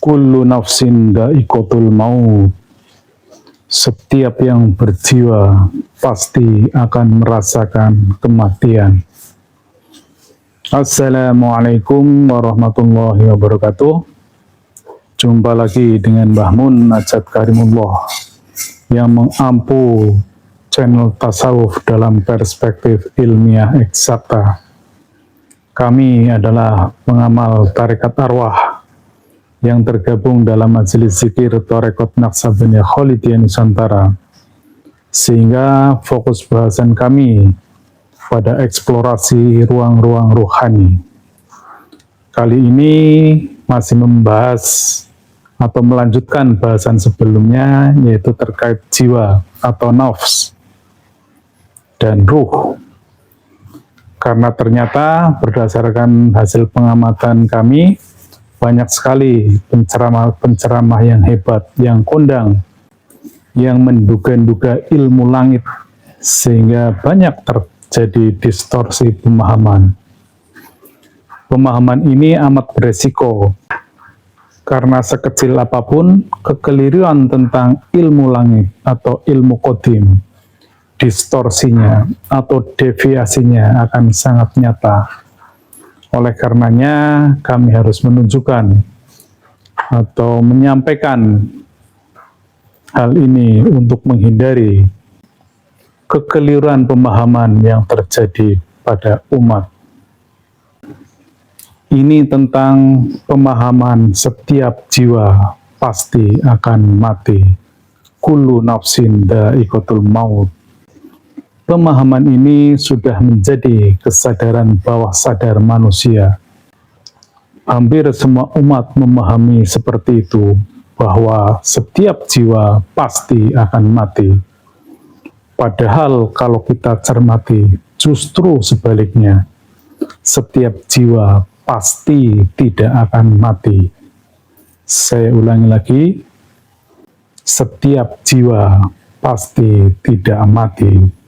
Kullu nafsin dha'iqatul maut. Setiap yang berjiwa pasti akan merasakan kematian. Assalamualaikum warahmatullahi wabarakatuh. Jumpa lagi dengan Mbah Mun Najat Karimullah yang mengampu channel tasawuf dalam perspektif ilmiah eksakta. Kami adalah pengamal tarekat arwah yang tergabung dalam majelis zikir Tarekat Naqsabandiyah Khalidiyah Nusantara, sehingga fokus bahasan kami pada eksplorasi ruang-ruang rohani. Kali ini masih membahas atau melanjutkan bahasan sebelumnya, yaitu terkait jiwa atau nafs dan ruh. Karena ternyata berdasarkan hasil pengamatan kami, banyak sekali penceramah-penceramah yang hebat, yang kondang, yang menduga-duga ilmu langit, sehingga banyak terjadi distorsi pemahaman. Pemahaman ini amat beresiko, karena sekecil apapun kekeliruan tentang ilmu langit atau ilmu qadim, distorsinya atau deviasinya akan sangat nyata. Oleh karenanya kami harus menunjukkan atau menyampaikan hal ini untuk menghindari kekeliruan pemahaman yang terjadi pada umat. Ini tentang pemahaman setiap jiwa pasti akan mati. Kullu nafsin dha'iqatul maut. Pemahaman ini sudah menjadi kesadaran bawah sadar manusia. Hampir semua umat memahami seperti itu, bahwa setiap jiwa pasti akan mati. Padahal kalau kita cermati, justru sebaliknya, setiap jiwa pasti tidak akan mati. Saya ulangi lagi, setiap jiwa pasti tidak mati.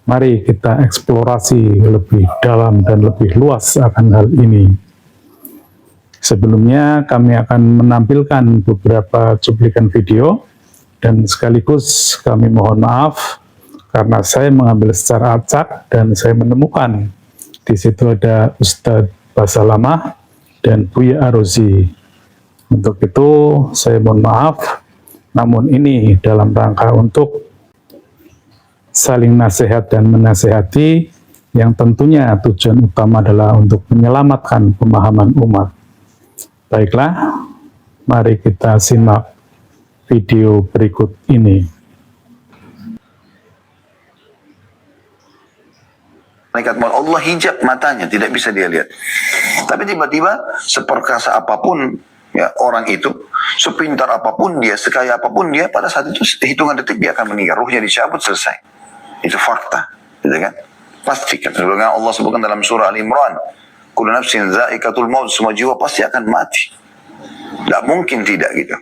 Mari kita eksplorasi lebih dalam dan lebih luas akan hal ini. Sebelumnya kami akan menampilkan beberapa cuplikan video, dan sekaligus kami mohon maaf karena saya mengambil secara acak dan saya menemukan di situ ada Ustadz Basalamah dan Buya Arozi. Untuk itu saya mohon maaf, namun ini dalam rangka untuk saling nasihat dan menasehati, yang tentunya tujuan utama adalah untuk menyelamatkan pemahaman umat. Baiklah, mari kita simak video berikut ini. Malaikat maut, Allah hijab matanya, tidak bisa dia lihat. Tapi tiba-tiba seperkasa apapun ya orang itu, sepintar apapun dia, sekaya apapun dia, pada saat itu hitungan detik dia akan meninggal, ruhnya dicabut, selesai. Itu fakta, gitu kan? Pastikan. Sebagaimana Allah sebutkan dalam surah Al-Imran, kullu nafsin dha'iqatul maut, semua jiwa pasti akan mati. Tidak mungkin tidak gitu.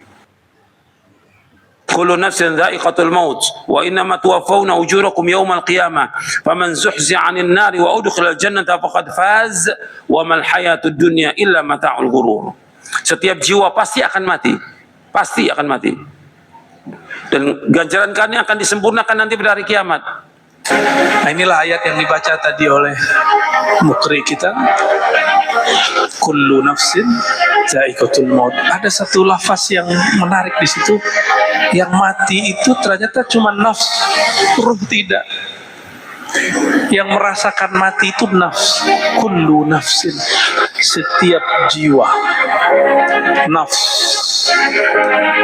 Kullu nafsin dha'iqatul maut wa innama tuwaffawna ujurakum yawmal qiyamah faman zuhzi'a 'anil nari wa udkhilal jannata faqad faz wa mal hayatud dunya illa mata'ul ghurur. Setiap jiwa pasti akan mati. Pasti akan mati. Dan ganjaran kami akan disempurnakan nanti pada hari kiamat. Nah, inilah ayat yang dibaca tadi oleh mukri kita. Kullu nafsin dha'iqatul maut. Ada satu lafaz yang menarik di situ. Yang mati itu ternyata cuma nafs, ruh tidak. Yang merasakan mati itu nafs. Kullu nafsin, setiap jiwa. Nafs,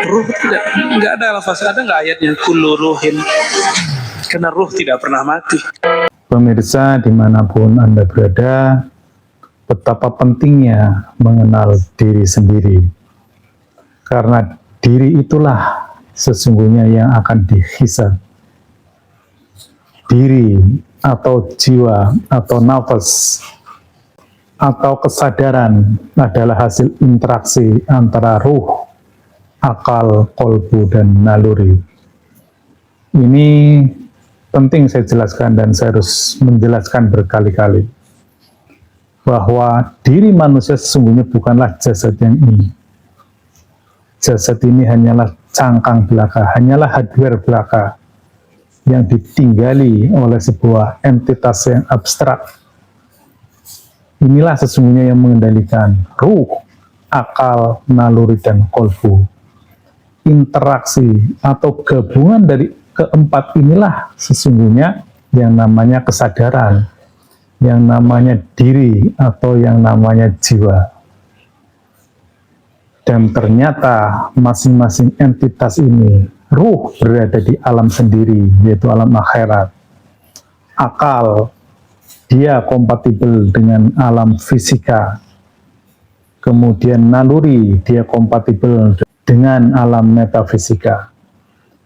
ruh tidak. Enggak ada lafaz, ada nggak ayatnya kullu ruhin? Karena ruh tidak pernah mati. Pemirsa dimanapun Anda berada, betapa pentingnya mengenal diri sendiri. Karena diri itulah sesungguhnya yang akan dihisab. Diri atau jiwa atau nafas atau kesadaran adalah hasil interaksi antara ruh, akal, kolbu, dan naluri. Ini penting saya jelaskan dan saya harus menjelaskan berkali-kali bahwa diri manusia sesungguhnya bukanlah jasad yang ini. jasad ini hanyalah cangkang belaka, hanyalah hardware belaka yang ditinggali oleh sebuah entitas yang abstrak. Inilah sesungguhnya yang mengendalikan ruh, akal, naluri, dan kolbu. Interaksi atau gabungan dari keempat inilah sesungguhnya yang namanya kesadaran, yang namanya diri, atau yang namanya jiwa. Dan ternyata masing-masing entitas ini, ruh berada di alam sendiri, yaitu alam akhirat. Akal, dia kompatibel dengan alam fisika. Kemudian naluri, dia kompatibel dengan alam metafisika.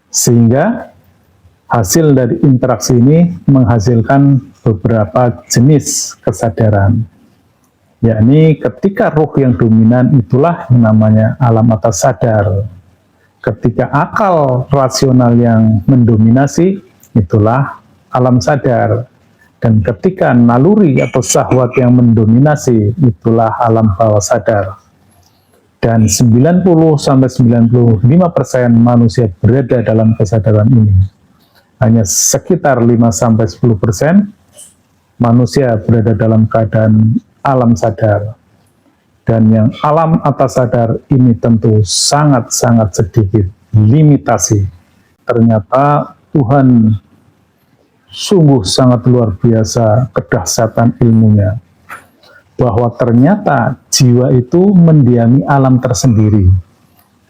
Sehingga hasil dari interaksi ini menghasilkan beberapa jenis kesadaran. Yakni ketika ruh yang dominan itulah yang namanya alam atas sadar. Ketika akal rasional yang mendominasi itulah alam sadar. Dan ketika naluri atau syahwat yang mendominasi itulah alam bawah sadar. Dan 90-95% manusia berada dalam kesadaran ini. Hanya sekitar 5-10% manusia berada dalam keadaan alam sadar. Dan yang alam atas sadar ini tentu sangat-sangat sedikit, limitasi. Ternyata Tuhan sungguh sangat luar biasa kedahsyatan ilmunya. Bahwa ternyata jiwa itu mendiami alam tersendiri.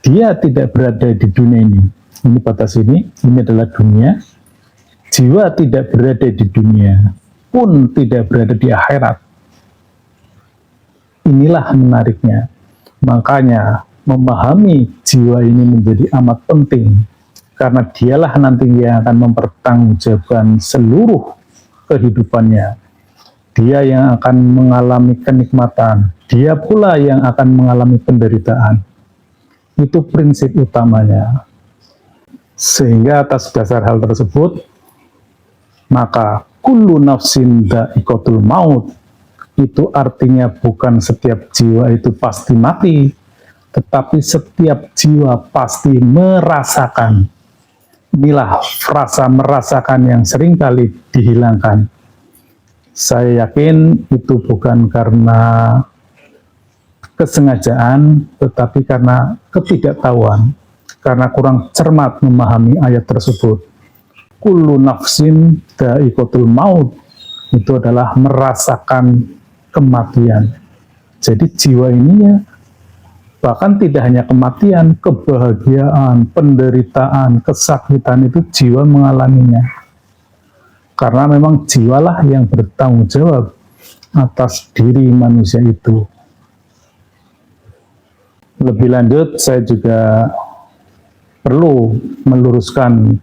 Dia tidak berada di dunia ini. Ini batas ini adalah dunia. Jiwa tidak berada di dunia, pun tidak berada di akhirat. Inilah menariknya. Makanya memahami jiwa ini menjadi amat penting. Karena dialah nanti yang akan mempertanggungjawabkan seluruh kehidupannya. Dia yang akan mengalami kenikmatan. Dia pula yang akan mengalami penderitaan. Itu prinsip utamanya. Sehingga atas dasar hal tersebut, maka kullu nafsin dha'iqatul maut. Itu artinya bukan setiap jiwa itu pasti mati, tetapi setiap jiwa pasti merasakan. Inilah frasa merasakan yang seringkali dihilangkan. Saya yakin itu bukan karena kesengajaan, tetapi karena ketidaktahuan, karena kurang cermat memahami ayat tersebut. Kullu nafsin dha'iqatul maut, itu adalah merasakan kematian. Jadi jiwa ini ya, bahkan tidak hanya kematian, kebahagiaan, penderitaan, kesakitan itu jiwa mengalaminya. Karena memang jiwalah yang bertanggung jawab atas diri manusia itu. Lebih lanjut, saya juga perlu meluruskan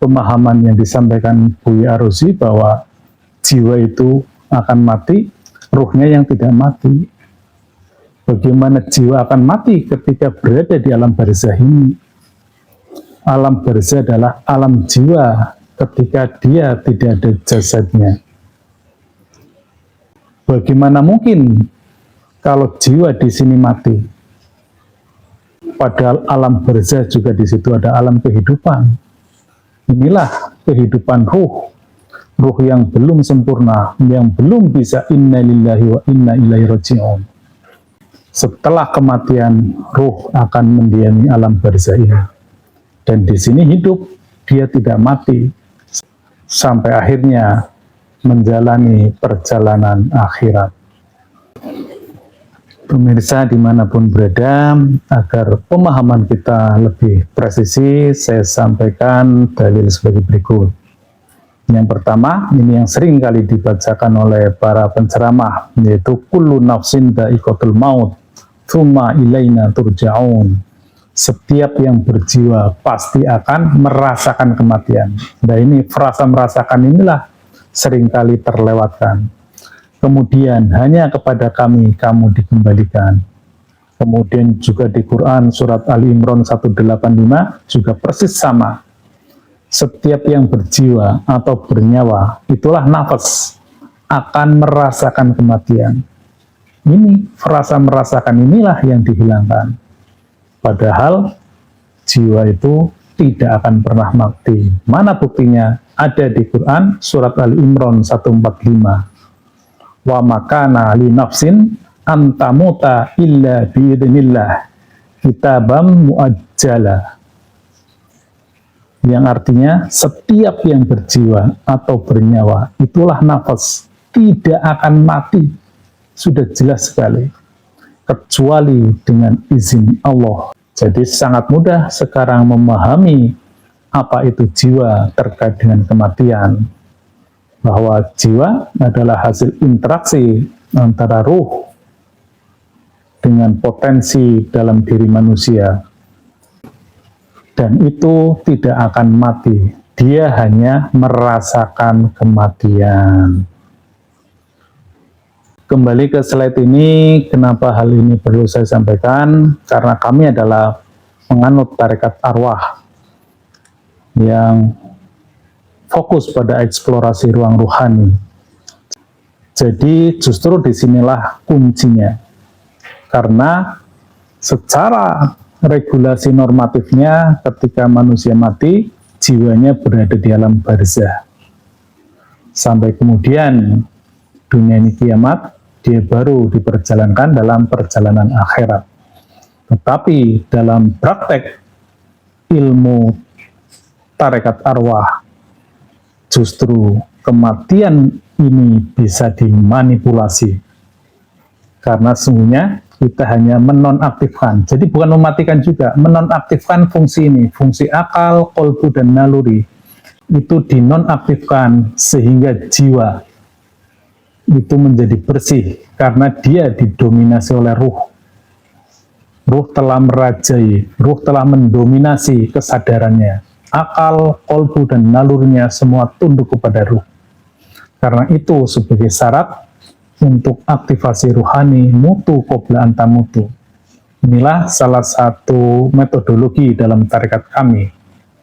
pemahaman yang disampaikan Buya Arozi bahwa jiwa itu akan mati, ruhnya yang tidak mati. Bagaimana jiwa akan mati ketika berada di alam barzah ini? Alam barzah adalah alam jiwa ketika dia tidak ada jasadnya. Bagaimana mungkin kalau jiwa di sini mati? Padahal alam barzah juga di situ ada alam kehidupan. Inilah kehidupan ruh. Ruh yang belum sempurna, yang belum bisa inna lillahi wa inna ilaihi raji'un. Setelah kematian, ruh akan mendiami alam barzah ini. Dan di sini hidup, dia tidak mati. Sampai akhirnya menjalani perjalanan akhirat. Pemirsa dimanapun berada, agar pemahaman kita lebih presisi, saya sampaikan dalil sebagai berikut. Yang pertama, ini yang sering kali dibacakan oleh para penceramah, yaitu kullu nafsin dha'iqatul maut, tsumma ilaina turja'un. Setiap yang berjiwa pasti akan merasakan kematian. Nah ini frasa merasakan inilah seringkali terlewatkan. Kemudian hanya kepada kami kamu dikembalikan. Kemudian juga di Quran surat Ali Imran 185 juga persis sama. Setiap yang berjiwa atau bernyawa, itulah nafas, akan merasakan kematian. Ini frasa merasakan inilah yang dihilangkan. Padahal jiwa itu tidak akan pernah mati. Mana buktinya? Ada di Quran surat Ali Imran 145. Wa makana li nafsin antamuta illa biidznillah kitabam muajjala. Yang artinya setiap yang berjiwa atau bernyawa, itulah nafas, tidak akan mati. Sudah jelas sekali. Kecuali dengan izin Allah. Jadi sangat mudah sekarang memahami apa itu jiwa terkait dengan kematian. Bahwa jiwa adalah hasil interaksi antara ruh dengan potensi dalam diri manusia. Dan itu tidak akan mati. Dia hanya merasakan kematian. Kembali ke slide ini, kenapa hal ini perlu saya sampaikan? Karena kami adalah penganut tarekat arwah yang fokus pada eksplorasi ruang ruhani. Jadi justru disinilah kuncinya. Karena secara regulasi normatifnya ketika manusia mati, jiwanya berada di alam barzah. Sampai kemudian dunia ini kiamat, dia baru diperjalankan dalam perjalanan akhirat. Tetapi dalam praktek ilmu tarekat arwah, justru kematian ini bisa dimanipulasi. Karena sesungguhnya kita hanya menonaktifkan. Jadi bukan mematikan juga, menonaktifkan fungsi ini, fungsi akal, kolbu, dan naluri. Itu dinonaktifkan sehingga jiwa itu menjadi bersih karena dia didominasi oleh ruh. Ruh telah merajai, ruh telah mendominasi kesadarannya. Akal, kolbu, dan nalurinya semua tunduk kepada ruh. Karena itu sebagai syarat untuk aktivasi ruhani mutu qabla anta mutu. Inilah salah satu metodologi dalam tarekat kami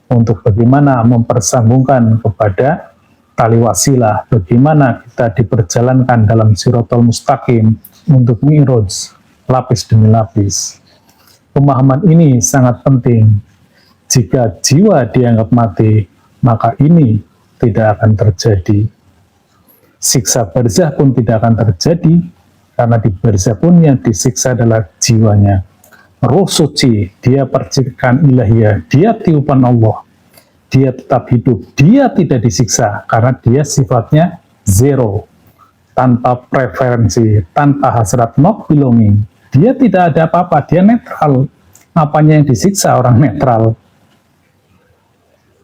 untuk bagaimana mempersambungkan kepada tali wasilah, bagaimana kita diperjalankan dalam siratal mustaqim untuk mi'raj lapis demi lapis. Pemahaman ini sangat penting. Jika jiwa dianggap mati, maka ini tidak akan terjadi. Siksa barzah pun tidak akan terjadi, karena di barzah pun yang disiksa adalah jiwanya. Ruh suci, dia percikan ilahiyah, dia tiupan Allah. Dia tetap hidup, dia tidak disiksa karena dia sifatnya zero, tanpa preferensi, tanpa hasrat, not belonging. Dia tidak ada apa-apa, dia netral. Apanya yang disiksa orang netral.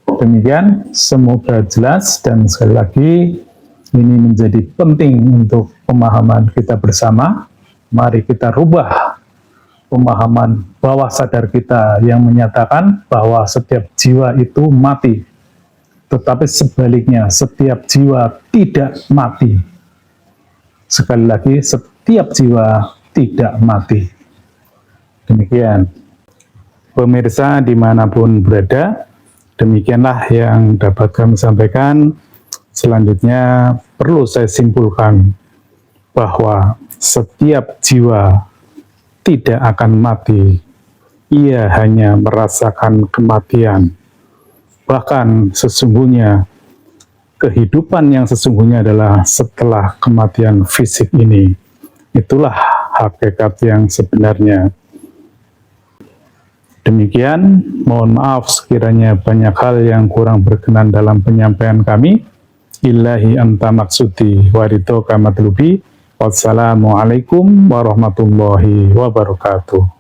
Demikian, semoga jelas dan sekali lagi ini menjadi penting untuk pemahaman kita bersama. Mari kita rubah pemahaman bawah sadar kita yang menyatakan bahwa setiap jiwa itu mati. Tetapi sebaliknya, setiap jiwa tidak mati. Sekali lagi, setiap jiwa tidak mati. Demikian. Pemirsa dimanapun berada, demikianlah yang dapat kami sampaikan. Selanjutnya perlu saya simpulkan bahwa setiap jiwa tidak akan mati, ia hanya merasakan kematian. Bahkan sesungguhnya kehidupan yang sesungguhnya adalah setelah kematian fisik ini. Itulah hakikat yang sebenarnya. Demikian, mohon maaf sekiranya banyak hal yang kurang berkenan dalam penyampaian kami. Illahi anta maksudi waridhoka matlubi. Wassalamualaikum warahmatullahi wabarakatuh.